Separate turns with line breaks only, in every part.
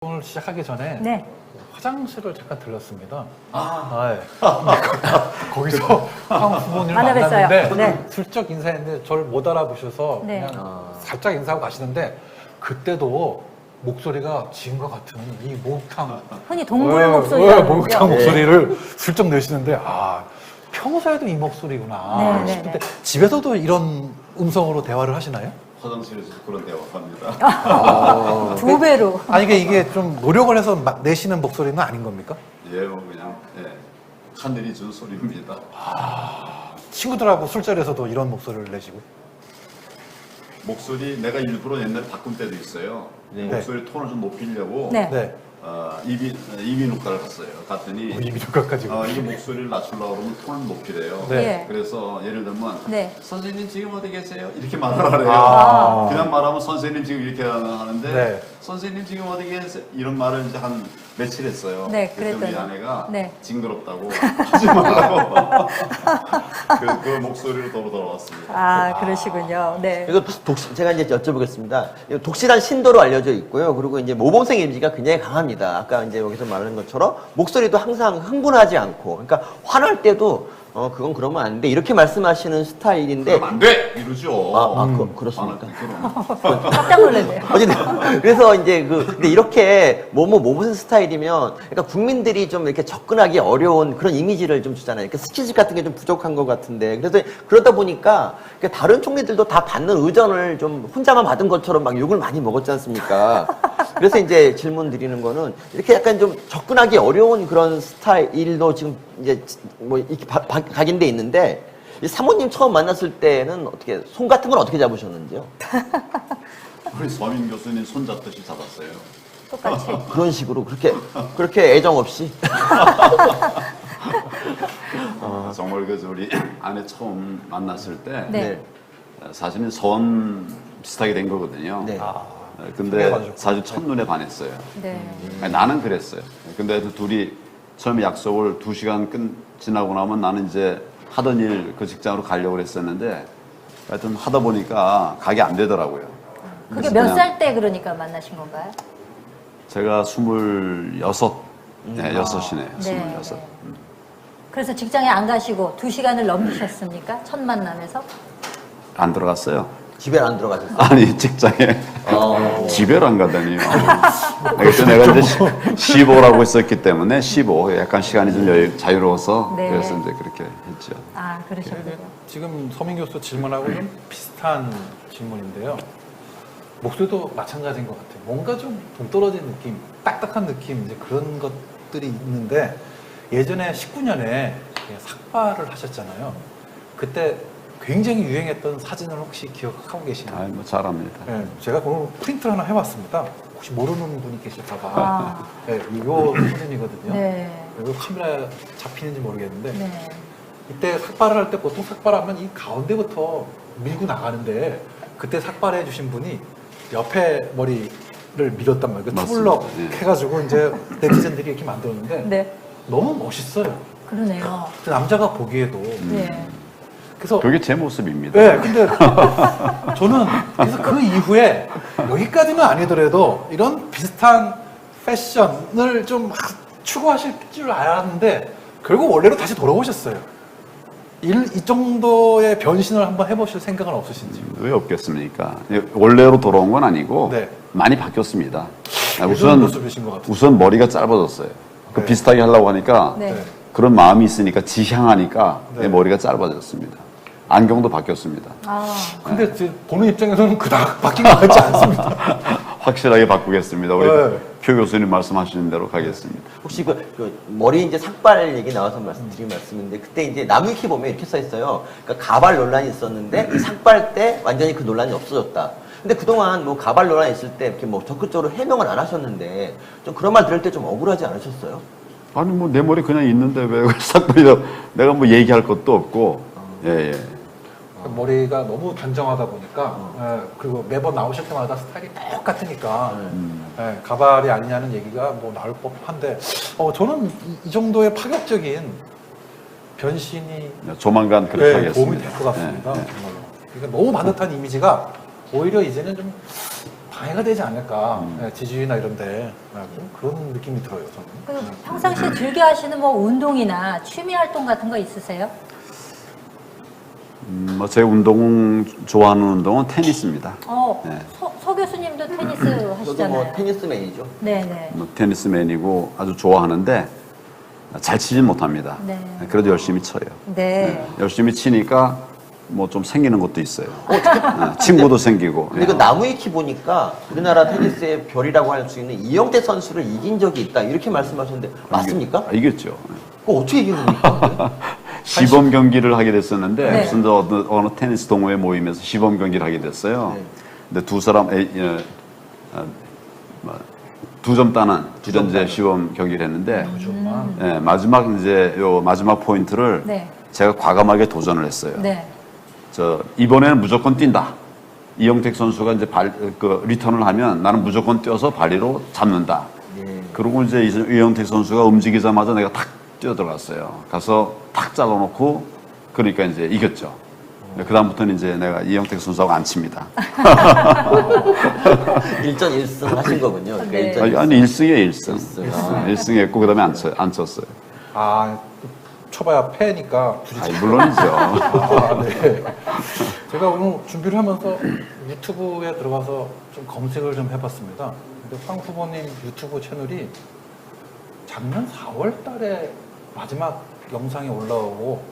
오늘 시작하기 전에
네.
화장실을 잠깐 들렀습니다.
아,
거기서 황 후보님을
만나뵀어요.
만났는데
네.
슬쩍 인사했는데 저를 못 알아보셔서
네.
그냥 살짝 인사하고 가시는데 그때도 목소리가 지금과 같은 이 목욕탕
흔히 동물 목소리라고
목욕탕
그러죠.
목소리를 슬쩍 내시는데 평소에도 이 목소리구나
네, 네,
싶은데
네.
집에서도 이런 음성으로 대화를 하시나요?
화장실에서 그런 대화합니다.
두 배로.
아니 이게 좀 노력을 해서 내시는 목소리는 아닌 겁니까?
예, 그냥 하늘이 준 소리입니다.
친구들하고 술자리에서도 이런 목소리를 내시고
목소리 내가 일부러 옛날에 바꾼 때도 있어요.
네.
목소리 톤을 좀 높이려고
네.
네.
이비인후과를 갔어요. 갔더니
이 미국까지
이 목소리를 낮추려고 그러면 톤을 높이래요.
네.
예.
그래서 예를 들면
네.
선생님 지금 어디 계세요? 이렇게 말을 하래요.
아.
그냥 말하면 선생님 지금 이렇게 하는데
네.
선생님 지금 어디 계세요? 이런 말을 이제 한 며칠 했어요.
네,
그때 우리
그랬더니.
아내가
네.
징그럽다고 하지 말라고 그 목소리로 돌아왔습니다.
그러시군요. 네.
이거 제가 이제 여쭤보겠습니다. 이거 독실한 신도로 알려져 있고요. 그리고 이제 모범생 이미지가 굉장히 강합니다. 아까 이제 여기서 말하는 것처럼 목소리도 항상 흥분하지 않고, 그러니까 화날 때도 그건 그러면 안 돼. 이렇게 말씀하시는 스타일인데.
그럼 안 돼! 이러죠.
그렇습니까?
그럼.
깜짝 놀랐네요.
어쨌든 그래서 이제 근데 이렇게 모범생 스타일이면, 그러니까 국민들이 좀 이렇게 접근하기 어려운 그런 이미지를 좀 주잖아요. 이렇게 스키즈 같은 게 좀 부족한 것 같은데, 그래서 그러다 보니까 다른 총리들도 다 받는 의전을 좀 혼자만 받은 것처럼 막 욕을 많이 먹었지 않습니까? 그래서 이제 질문 드리는 거는 이렇게 약간 좀 접근하기 어려운 그런 스타일도 지금 이제 뭐 이렇게 각인돼 있는데, 이 사모님 처음 만났을 때는 어떻게 손 같은 건 어떻게 잡으셨는지요?
우리 서민 교수님 손 잡듯이 잡았어요.
똑같이.
그런 식으로 그렇게 애정 없이.
정말 우리 아내 처음 만났을 때
네.
사실은 선 비슷하게 된 거거든요.
네.
근데
그래가지고.
사실 첫눈에 반했어요.
네.
아니, 나는 그랬어요. 근데 둘이 처음에 약속을 2시간 지나고 나면 나는 이제 하던 일 그 직장으로 가려고 그랬었는데 하여튼 하다 보니까 가게 안 되더라고요.
그게
그래서
몇
그냥
살 때 그러니까 만나신 건가요?
제가 26, 네, 6이네요.
네.
26.
네. 그래서 직장에 안 가시고 2시간을 넘기셨습니까? 첫 만남에서?
안 들어갔어요.
집에 안 들어가셨어요?
아니, 직장에. 집에를 안 가다니요. 그래서 내가 이제 15라고 했었기 때문에 15. 약간 시간이 좀 자유로워서
네.
그래서 이제 그렇게 했죠.
그러셨군요.
지금 서민 교수 질문하고 좀 비슷한 질문인데요. 목소리도 마찬가지인 것 같아요. 뭔가 좀 동떨어진 느낌, 딱딱한 느낌, 이제 그런 것들이 있는데 예전에 19년에 삭발을 하셨잖아요. 그때 굉장히 유행했던 사진을 혹시 기억하고 계시나요?
뭐 잘합니다.
네, 제가 오늘 프린트를 하나 해봤습니다. 혹시 모르는 분이 계실까봐. 네, 이거 사진이거든요.
네.
이거 카메라 잡히는지 모르겠는데
네.
이때 삭발을 할 때 보통 삭발하면 이 가운데부터 밀고 나가는데 그때 삭발해 주신 분이 옆에 머리를 밀었단 말이에요.
맞습니다.
투블럭
네.
해가지고 이제 네티즌들이 이렇게 만들었는데
네.
너무 멋있어요.
그러네요.
그 남자가 보기에도.
네.
그래서
그게 제 모습입니다.
네, 근데 저는 그래서 그 이후에 여기까지는 아니더라도 이런 비슷한 패션을 좀 추구하실 줄 알았는데 결국 원래로 다시 돌아오셨어요. 이 정도의 변신을 한번 해보실 생각은 없으신지?
왜 없겠습니까? 원래로 돌아온 건 아니고
네.
많이 바뀌었습니다.
예전 모습이신 것 같아요.
우선 머리가 짧아졌어요. 그
네.
비슷하게 하려고 하니까
네.
그런 마음이 있으니까 지향하니까
네.
내 머리가 짧아졌습니다. 안경도 바뀌었습니다.
근데 이제 보는 입장에서는 그닥 바뀐 것 같지 않습니다.
확실하게 바꾸겠습니다. 우리
네.
표 교수님 말씀하시는 대로 가겠습니다.
혹시 그 머리 이제 삭발 얘기 나와서 드린 말씀인데, 그때 이제 나무위키 보면 이렇게 써 있어요. 그러니까 가발 논란이 있었는데 이 삭발 때 완전히 그 논란이 없어졌다. 근데 그동안 뭐 가발 논란이 있을 때 이렇게 뭐 적극적으로 해명을 안 하셨는데 좀 그런 말 들을 때 좀 억울하지 않으셨어요?
아니 뭐 내 머리 그냥 있는데 왜 삭발이라 내가 뭐 얘기할 것도 없고 예.
머리가 너무 단정하다 보니까 예, 그리고 매번 나오실 때마다 스타일이 똑같으니까 예, 가발이 아니냐는 얘기가 뭐 나올 법한데 저는 이 정도의 파격적인 변신이
조만간 그렇게
네, 도움이
하겠습니다.
될 것 같습니다.
네, 네.
정말로. 그러니까 너무 반듯한 이미지가 오히려 이제는 좀 방해가 되지 않을까 지지율이나 이런데 그런 느낌이 들어요 저는.
그리고 평상시에 즐겨 하시는 뭐 운동이나 취미 활동 같은 거 있으세요?
제 좋아하는 운동은 테니스입니다.
네. 서 교수님도 테니스
저도
하시잖아요.
뭐 테니스맨이죠.
네네.
테니스맨이고 아주 좋아하는데 잘 치진 못합니다.
네.
그래도 열심히 쳐요.
네.
열심히 치니까 뭐 좀 생기는 것도 있어요. 친구도 생기고.
근데 그 나무위키 보니까 우리나라 테니스의 별이라고 할 수 있는 이영태 선수를 이긴 적이 있다 이렇게 말씀하셨는데 맞습니까?
이겼죠.
그거 어떻게 이긴 겁니까?
시범 경기를 하게 됐었는데
네.
무슨 어느 테니스 동호회 모임에서 시범 경기를 하게 됐어요.
네.
근데 두 사람 두 점 따는 이런 이제 시범 경기를 했는데 마지막 이제 요 마지막 포인트를
네.
제가 과감하게 도전을 했어요.
네.
이번에는 무조건 뛴다. 이영택 선수가 이제 리턴을 하면 나는 무조건 뛰어서 발리로 잡는다.
네.
그리고 이제 이영택 선수가 움직이자마자 내가 탁 뛰어들어갔어요. 가서 탁 잘라놓고 그러니까 이제 이겼죠. 그다음부터는 이제 내가 이영택 선수하고 안 칩니다.
1전 1승 하신 거군요. 그러니까
네.
1전 1승.
아니 1승에 1승.
일승.
1승 했고 그다음에 안 쳤어요.
쳐봐야 패니까 굳이
아니, 물론이죠.
네. 제가 오늘 준비를 하면서 유튜브에 들어가서 좀 검색을 좀 해봤습니다. 근데 황 후보님 유튜브 채널이 작년 4월 달에 마지막 영상이 올라오고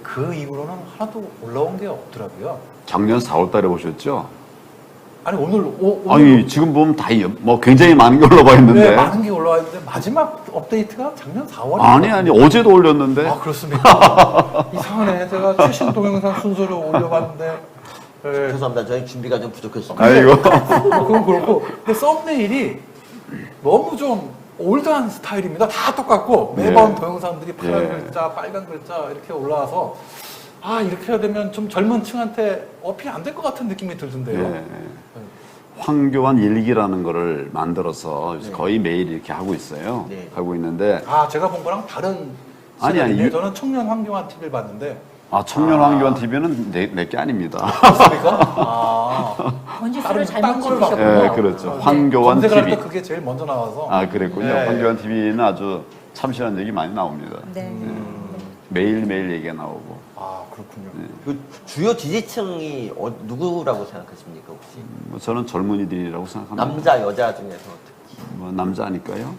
그 이후로는 하나도 올라온 게 없더라고요.
작년 4월 달에 보셨죠?
아니 오늘
아니 지금 보면 다 뭐 굉장히 많은 게 올라와 있는데.
네, 많은 게 올라와 있는데 마지막 업데이트가 작년 4월에
아니 어제도 올렸는데.
아 그렇습니까? 이상하네. 제가 최신 동영상 순서로 올려봤는데 네.
죄송합니다. 저희 준비가 좀 부족했습니다.
아이고.
그건 그렇고 근데 썸네일이 너무 좀 올드한 스타일입니다. 다 똑같고 매번
예.
동영상들이 파란
예.
글자, 빨간 글자 이렇게 올라와서 이렇게 해야 되면 좀 젊은 층한테 어필이 안 될 것 같은 느낌이 들던데요.
예. 황교안 일기라는 거를 만들어서 요새
네.
거의 매일 이렇게 하고 있어요.
네.
하고 있는데
제가 본 거랑 다른
아니,
시간인데 저는 청년 황교안 TV를 봤는데
청년 황교안 TV는 내게 아닙니다.
그렇습니까?
번지수를
딴
잘못
걸
찍으셨군요.
예, 그렇죠. 황교안
검색을 할
TV.
때 그게 제일 먼저 나와서
그랬군요.
네.
황교안 TV는 아주 참신한 얘기 많이 나옵니다.
네.
매일매일 얘기가 나오고.
그렇군요.
그 주요 지지층이 누구라고 생각하십니까 혹시?
저는 젊은이들이라고 생각합니다.
남자 여자 중에서 특히.
남자 아닐까요?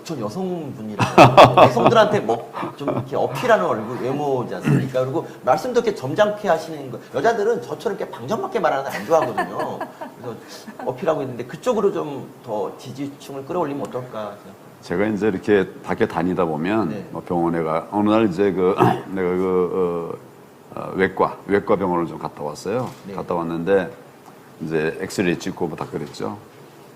전 여성분이라고 여성들한테 뭐 좀 이렇게 어필하는 얼굴 외모지 않습니까? 그리고 말씀도 이렇게 점잖게 하시는 거 여자들은 저처럼 이렇게 방정맞게 말하는 거 안 좋아하거든요. 그래서 어필하고 있는데 그쪽으로 좀 더 지지층을 끌어올리면 어떨까 생각합니다.
제가 이제 이렇게 밖에 다니다 보면
네.
병원에 어느 날 이제 내가 외과 병원을 좀 갔다 왔어요.
네.
갔다 왔는데 이제 엑스레이 찍고 뭐 다 그랬죠.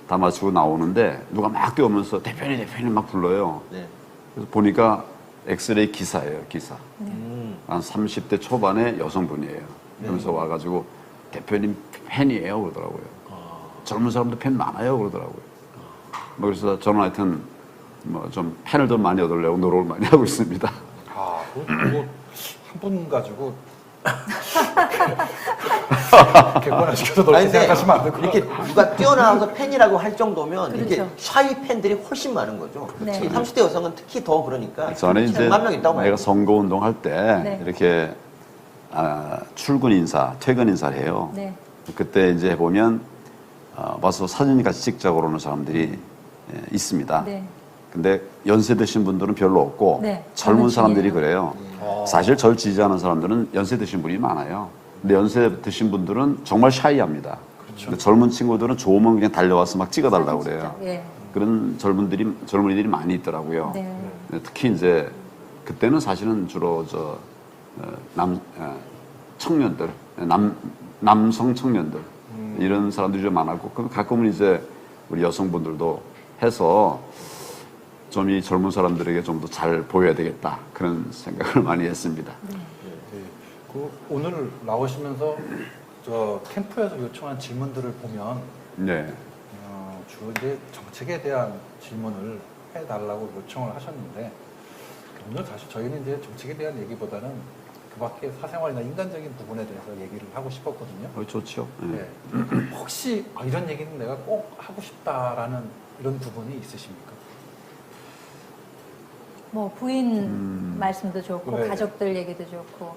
다 마치고 나오는데 누가 막 뛰어오면서 대표님 막 불러요.
네.
그래서 보니까 엑스레이 기사예요, 기사. 한 30대 초반의 여성분이에요. 그러면서 와가지고 대표님 팬이에요 그러더라고요. 젊은 사람도 팬 많아요 그러더라고요. 그래서 저는 하여튼 좀 팬을 더 많이 얻으려고 노력을 많이 하고 있습니다.
그거 한 분 가지고 객관화시켜서 넓게
근데
생각하시면 안 될 것
이렇게
같아요.
누가 뛰어나와서 팬이라고 할 정도면 이렇게
그렇죠.
샤이 팬들이 훨씬 많은 거죠.
네.
특히 30대 여성은 특히 더 그러니까
저는 이제
100만 명 있다고 봐요.
내가 선거운동 할 때
네.
이렇게 출근 인사, 퇴근 인사를 해요.
네.
그때 이제 보면 와서 사진 같이 찍자고 그러는 사람들이 있습니다.
네.
근데 연세 드신 분들은 별로 없고
네,
젊은
젊은
사람들이
층이에요.
그래요. 사실 절 지지하는 사람들은 연세 드신 분이 많아요. 근데 연세 드신 분들은 정말 샤이합니다. 근데 젊은 친구들은 좋으면 그냥 달려와서 막 찍어달라고 그래요.
예.
그런 젊은이들이 많이 있더라고요.
네.
특히 이제 그때는 사실은 주로 청년들, 남성 청년들 이런 사람들이 좀 많았고 그럼 가끔은 이제 우리 여성분들도 해서 좀 이 젊은 사람들에게 좀 더 잘 보여야 되겠다 그런 생각을 많이 했습니다.
오늘 나오시면서 저 캠프에서 요청한 질문들을 보면
네.
주로 이제 정책에 대한 질문을 해달라고 요청을 하셨는데 오늘 사실 저희는 이제 정책에 대한 얘기보다는 그 밖에 사생활이나 인간적인 부분에 대해서 얘기를 하고 싶었거든요.
좋죠.
네. 혹시 이런 얘기는 내가 꼭 하고 싶다라는 이런 부분이 있으십니까?
뭐 부인 말씀도 좋고
네.
가족들 얘기도 좋고.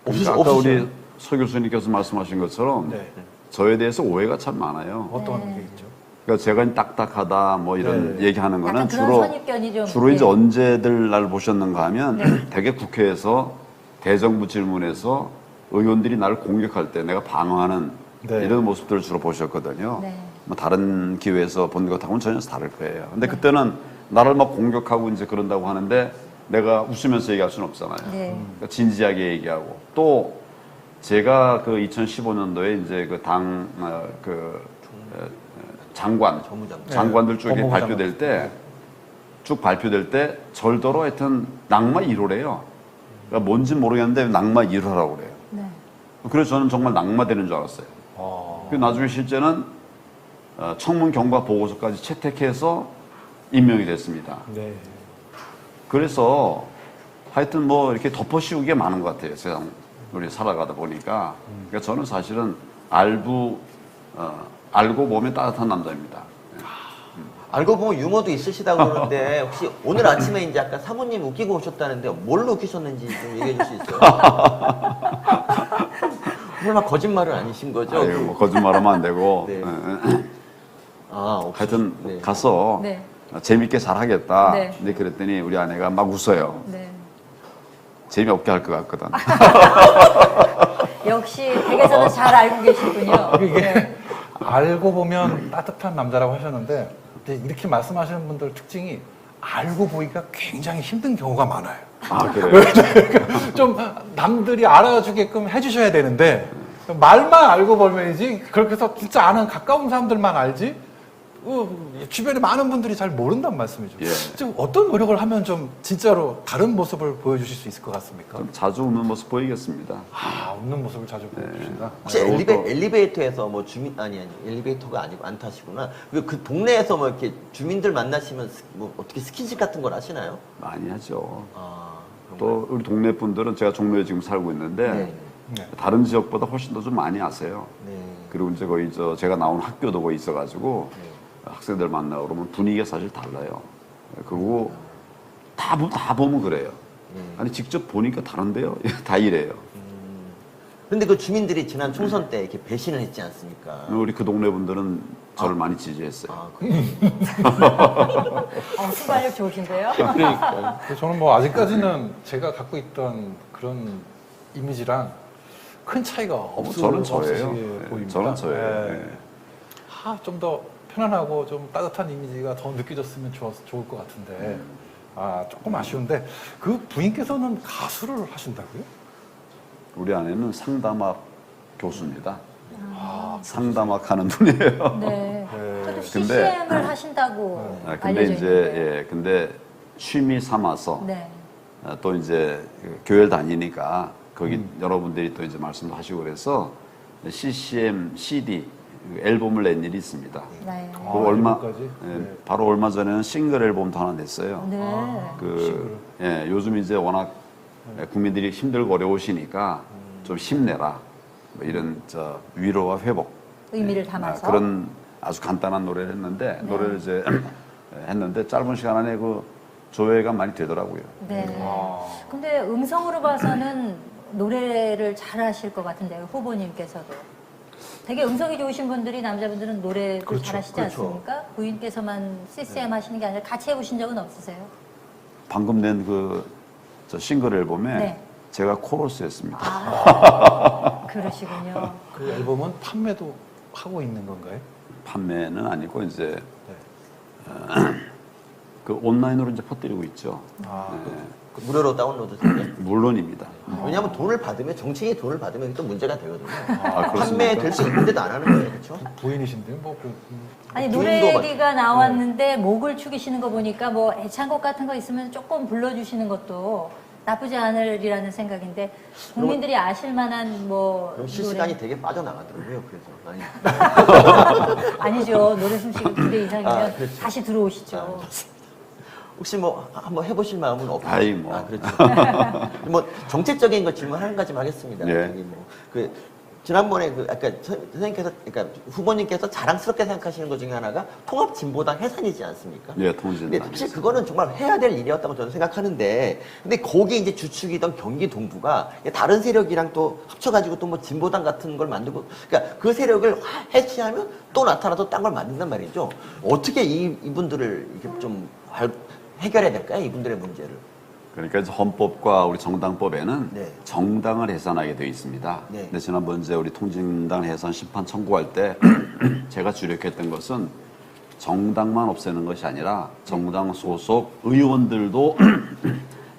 그러니까 아까 우리 서 교수님께서 말씀하신 것처럼
네.
저에 대해서 오해가 참 많아요.
어떤
네.
게 있죠?
그러니까 제가 딱딱하다 뭐 이런
네.
얘기하는 거는
약간 그런
주로
선입견이 좀.
주로 이제
예.
언제들 날 보셨는가 하면 대개 국회에서 대정부 질문에서 의원들이 나를 공격할 때 내가 방어하는
네.
이런 모습들을 주로 보셨거든요.
네.
뭐 다른 기회에서 본 것하고는 전혀 다를 거예요. 근데 그때는 나를 막 공격하고 이제 그런다고 하는데 내가 웃으면서 얘기할 수는 없잖아요.
네.
그러니까 진지하게 얘기하고 또 제가 그 2015년도에 이제 그 당 장관
법무장관.
장관들 쪽에
법무부
발표될 때 쭉 발표될 때 절도로 하여튼 낙마 1호래요. 그러니까 뭔지 모르겠는데 낙마 1호라고 그래요.
네.
그래서 저는 정말 낙마되는 줄 알았어요. 그 나중에 실제는 청문 경과 보고서까지 채택해서 임명이 됐습니다.
네.
그래서 하여튼 뭐 이렇게 덮어씌우기가 많은 것 같아요. 세상 우리 살아가다 보니까. 그러니까 저는 사실은 알고 보면 따뜻한 남자입니다.
알고 보면 유머도 있으시다고 그러는데 혹시 오늘 아침에 이제 아까 사모님 웃기고 오셨다는데 뭘로 웃기셨는지 좀 얘기해 줄 수 있어요? 설마 거짓말은 아니신 거죠?
아유, 뭐 거짓말하면 안 되고.
네.
하여튼
네.
가서
네.
재밌게 잘 하겠다.
네.
근데 그랬더니 우리 아내가 막 웃어요.
네.
재미없게 할 것 같거든.
역시 댁에서는 잘 알고 계시군요.
이게
네.
알고 보면 따뜻한 남자라고 하셨는데 이제 이렇게 말씀하시는 분들 특징이 알고 보기가 굉장히 힘든 경우가 많아요.
아, 그래요?
좀 남들이 알아주게끔 해주셔야 되는데 말만 알고 벌면이지 그렇게 해서 진짜 아는 가까운 사람들만 알지 주변에 많은 분들이 잘 모른단 말씀이죠.
예.
좀 어떤 노력을 하면 좀 진짜로 다른 모습을 보여주실 수 있을 것 같습니까?
좀 자주 웃는 모습 보이겠습니다.
웃는 모습을 자주 보여주신다.
혹시
이것도-
엘리베이터에서 뭐 주민 아니 엘리베이터가 아니고 안 타시구나. 그 동네에서 뭐 이렇게 주민들 만나시면 뭐 어떻게 스킨십 같은 걸 하시나요?
많이 하죠.
그런가요?
또 우리 동네 분들은 제가 종로에 지금 살고 있는데
네.
네.
다른 지역보다 훨씬 더 좀 많이 아세요.
네.
그리고 이제 거기 제가 나온 학교도 거기 있어가지고
네.
학생들 만나고 그러면 분위기가 사실 달라요. 그리고 다 보면 그래요. 아니 직접 보니까 다른데요. 다 이래요.
근데 그 주민들이 지난 총선 때 이렇게 배신을 했지 않습니까?
우리 그 동네 분들은 저를 많이 지지했어요.
그래요?
순발력 좋으신데요?
그러니까 저는 뭐 아직까지는 제가 갖고 있던 그런 이미지랑 큰 차이가
저는 저예요.
없으시게
네,
보입니다.
저는 저예요. 네.
좀 더 편안하고 좀 따뜻한 이미지가 더 느껴졌으면 좋을 것 같은데 조금 아쉬운데 그 부인께서는 가수를 하신다고요?
우리 아내는 상담학 교수입니다. 상담학 하는 분이에요.
네.
네.
저도
근데-
CCM을 하신다고
근데
알려져
이제
있는데.
근데 취미 삼아서
네.
또 이제 교회를 다니니까 거기 여러분들이 또 이제 말씀도 하시고 그래서 CCM CD 앨범을 낸 일이 있습니다.
네.
그 얼마
앨범까지? 네.
바로 얼마 전에는 싱글 앨범도 하나 냈어요.
네.
요즘 이제 워낙 국민들이 힘들고 어려우시니까 좀 힘내라 뭐 이런 위로와 회복
의미를 담아서.
그런 아주 간단한 노래를 했는데 노래를 이제 했는데 짧은 시간 안에 그 조회가 많이 되더라고요.
네. 근데 음성으로 봐서는 노래를 잘 하실 것 같은데요, 후보님께서도. 되게 음성이 좋으신 분들이 남자분들은 노래도
그렇죠,
잘 하시지
그렇죠.
않습니까? 부인께서만 CCM 하시는 게 아니라 같이 해보신 적은 없으세요?
방금 낸 저 싱글 앨범에
네.
제가 코러스였습니다.
그러시군요.
그 앨범은 판매도 하고 있는 건가요?
판매는 아니고 이제
네.
그 온라인으로 이제 퍼뜨리고 있죠.
그 무료로 다운로드 되죠?
물론입니다.
왜냐하면 돈을 받으면 정치인이 돈을 받으면 또 문제가 되거든요.
그렇습니까?
판매될 수 있는데도 안 하는 거예요, 그렇죠?
부인이신데요?
아니
부인도
노래
맞-
얘기가 나왔는데 목을 축이시는 거 보니까 뭐 애창곡 같은 거 있으면 조금 불러주시는 것도 나쁘지 않으리라는 생각인데 국민들이 아실 만한 뭐
그럼 실시간이 되게 빠져나가더라고요. 그래서
아니죠. 노래 숨쉬기 2대 이상이면
그렇죠.
다시 들어오시죠.
혹시 뭐 한번 해보실 마음은 없어요?
아이, 뭐.
아, 그렇죠. 뭐 정책적인 거 질문 한 가지만 하겠습니다.
예.
저기 뭐 지난번에 아까 선생님께서, 그러니까 후보님께서 자랑스럽게 생각하시는 것 중에 하나가 통합진보당 해산이지 않습니까?
예,
근데
통진당.
사실 그거는 정말 해야 될 일이었다고 저는 생각하는데, 근데 거기 이제 주축이던 경기 동부가 다른 세력이랑 또 합쳐가지고 또 뭐 진보당 같은 걸 만들고, 그러니까 그 세력을 해체하면 또 나타나서 딴 걸 만든단 말이죠. 어떻게 이분들을 이렇게 좀 해결해야 될까요? 이분들의 문제를.
그러니까 이제 헌법과 우리 정당법에는
네.
정당을 해산하게 되어 있습니다.
네.
근데 지난번 이제 우리 통진당 해산 심판 청구할 때 제가 주력했던 것은 정당만 없애는 것이 아니라 정당 소속 의원들도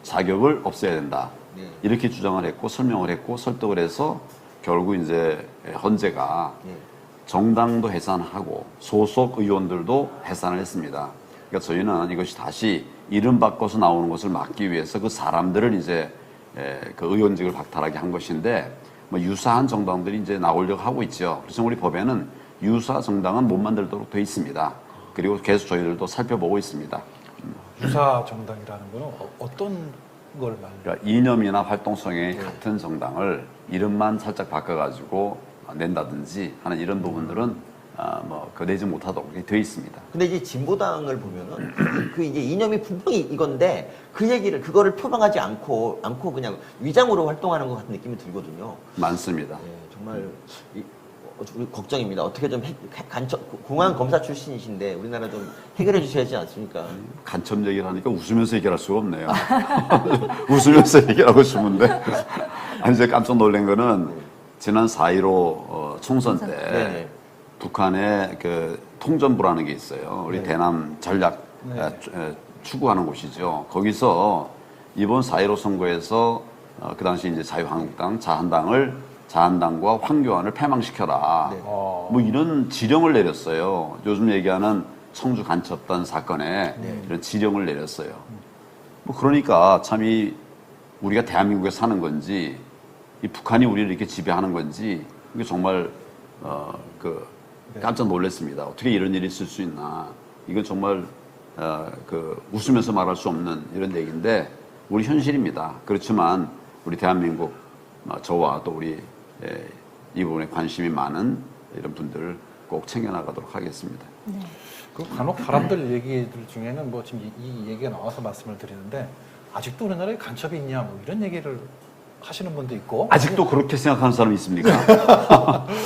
자격을 없애야 된다.
네.
이렇게 주장을 했고 설명을 했고 설득을 해서 결국 이제 헌재가
네.
정당도 해산하고 소속 의원들도 해산을 했습니다. 그러니까 저희는 이것이 다시 이름 바꿔서 나오는 것을 막기 위해서 그 사람들을 이제 그 의원직을 박탈하게 한 것인데 뭐 유사한 정당들이 이제 나오려고 하고 있죠. 그래서 우리 법에는 유사 정당은 못 만들도록 돼 있습니다. 그리고 계속 저희들도 살펴보고 있습니다.
유사 정당이라는 거는 어떤 걸 말해요?
그러니까 이념이나 활동성이 같은 정당을 이름만 살짝 바꿔가지고 낸다든지 하는 이런 부분들은 그 내지 못하도록 되어 있습니다.
근데 이제 진보당을 보면은 그 이제 이념이 분명히 이건데 그거를 표방하지 않고 그냥 위장으로 활동하는 것 같은 느낌이 들거든요.
많습니다.
예, 정말 걱정입니다. 어떻게 좀 공안 검사 출신이신데 우리나라 좀 해결해 주셔야지 않습니까?
간첩 얘기를 하니까 웃으면서 얘기할 수가 없네요. 웃으면서 얘기하고 싶은데. 아니, 제가 깜짝 놀란 거는 지난 4.15 총선 때
네네.
북한의 그 통전부라는 게 있어요. 우리 대남 전략 추구하는 곳이죠. 거기서 이번 4.15 선거에서 그 당시 이제 자유한국당, 자한당과 황교안을 패망시켜라.
네.
뭐 이런 지령을 내렸어요. 요즘 얘기하는 청주 간첩단 사건에 이런 지령을 내렸어요. 뭐 그러니까 참 우리가 대한민국에 사는 건지 이 북한이 우리를 이렇게 지배하는 건지 이게 정말 깜짝 놀랐습니다. 어떻게 이런 일이 있을 수 있나. 이건 정말 웃으면서 말할 수 없는 이런 얘기인데 우리 현실입니다. 그렇지만 우리 대한민국 저와 또 우리 이 부분에 관심이 많은 이런 분들을 꼭 챙겨나가도록 하겠습니다.
네.
그 간혹 사람들 얘기들 중에는 뭐 지금 이 얘기가 나와서 말씀을 드리는데 아직도 우리나라에 간첩이 있냐 뭐 이런 얘기를 하시는 분도 있고
아직도 그렇게 생각하는 사람이 있습니까?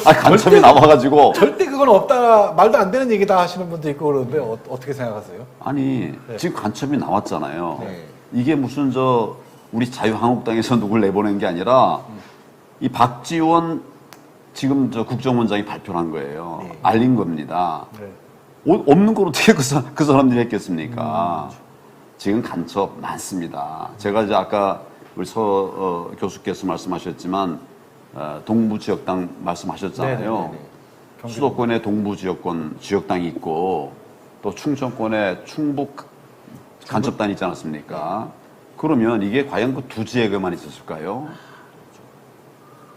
간첩이 나와가지고
절대 그건 없다 말도 안 되는 얘기다 하시는 분도 있고 그러는데 어떻게 생각하세요?
아니
네.
지금 간첩이 나왔잖아요.
네.
이게 무슨 우리 자유한국당에서 누굴 내보낸 게 아니라 이 박지원 지금 국정원장이 발표를 한 거예요.
네.
알린 겁니다.
네.
없는 걸 어떻게 그 사람들이 했겠습니까? 지금 간첩 많습니다. 제가 이제 아까 우리 서 교수께서 말씀하셨지만 동부지역당 말씀하셨잖아요.
네네네네.
수도권에 동부지역당이 있고 또 충청권에 충북 간첩단이 있지 않았습니까? 그러면 이게 과연 그 두 지역에만 있었을까요?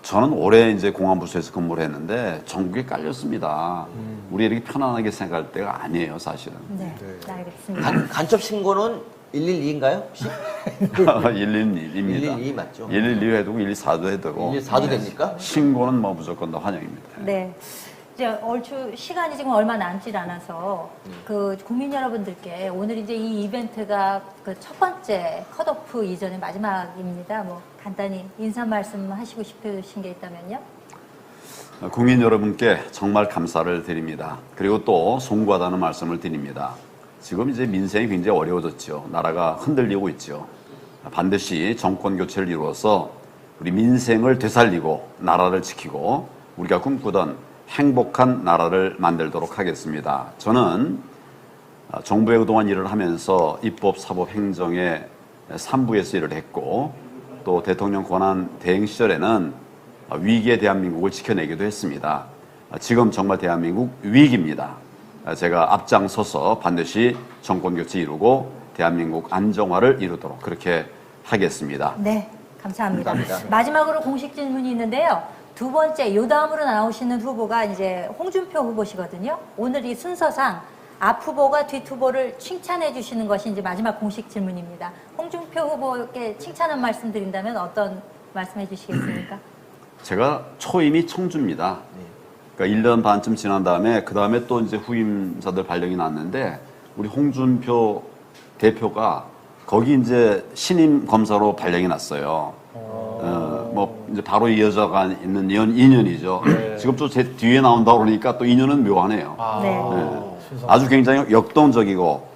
저는 올해 이제 공안부서에서 근무를 했는데 전국에 깔렸습니다. 우리 이렇게 편안하게 생각할 때가 아니에요, 사실은.
네,
네.
알겠습니다.
간첩 신고는 112인가요? 혹시?
112입니다.
112 맞죠?
112 해두고 114도 해두고
114도 됩니까?
신고는 뭐 무조건 다 환영입니다.
네. 이제 얼추 시간이 지금 얼마 남질 않아서 그 국민 여러분들께 오늘 이제 이 이벤트가 그 첫 번째 컷오프 이전의 마지막입니다. 뭐 간단히 인사 말씀 하시고 싶으신 게 있다면요?
국민 여러분께 정말 감사를 드립니다. 그리고 또 송구하다는 말씀을 드립니다. 지금 이제 민생이 굉장히 어려워졌죠. 나라가 흔들리고 있죠. 반드시 정권 교체를 이루어서 우리 민생을 되살리고 나라를 지키고 우리가 꿈꾸던 행복한 나라를 만들도록 하겠습니다. 저는 정부에 그동안 일을 하면서 입법, 사법, 행정의 3부에서 일을 했고 또 대통령 권한 대행 시절에는 위기의 대한민국을 지켜내기도 했습니다. 지금 정말 대한민국 위기입니다. 제가 앞장서서 반드시 정권 교체 이루고 대한민국 안정화를 이루도록 그렇게 하겠습니다.
네, 감사합니다.
감사합니다.
마지막으로 공식 질문이 있는데요. 두 번째, 요 다음으로 나오시는 후보가 이제 홍준표 후보시거든요. 오늘 이 순서상 앞 후보가 뒷 후보를 칭찬해 주시는 것이 이제 마지막 공식 질문입니다. 홍준표 후보께 칭찬 한 말씀 드린다면 어떤 말씀해 주시겠습니까?
제가 초임이 청주입니다. 그러니까 1년 반쯤 지난 다음에 그 다음에 또 이제 후임자들 발령이 났는데 우리 홍준표 대표가 거기 이제 신임 검사로 발령이 났어요. 뭐 이제 바로 이어져가 있는 인연이죠.
네.
지금 또 제 뒤에 나온다 그러니까 또 인연은 묘하네요.
네.
신성.
아주 굉장히 역동적이고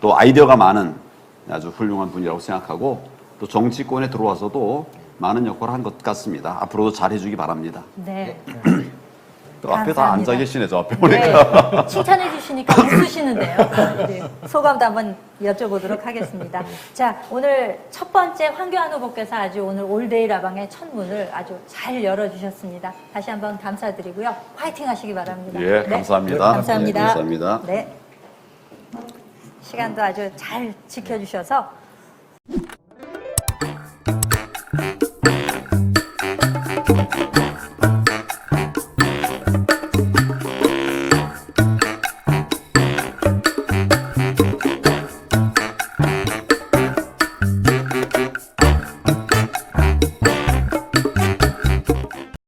또 아이디어가 많은 아주 훌륭한 분이라고 생각하고 또 정치권에 들어와서도 많은 역할을 한 것 같습니다. 앞으로도 잘 해주기 바랍니다.
네.
또 앞에 다
감사합니다.
앉아 계시네, 저 앞에 보니까.
네. 칭찬해 주시니까 웃으시는데요. 네. 소감도 한번 여쭤보도록 하겠습니다. 자, 오늘 첫 번째 황교안 후보께서 아주 오늘 올데이 라방의 첫 문을 아주 잘 열어주셨습니다. 다시 한번 감사드리고요. 화이팅 하시기 바랍니다.
예,
네.
감사합니다.
감사합니다.
네, 감사합니다.
네. 시간도 아주 잘 지켜주셔서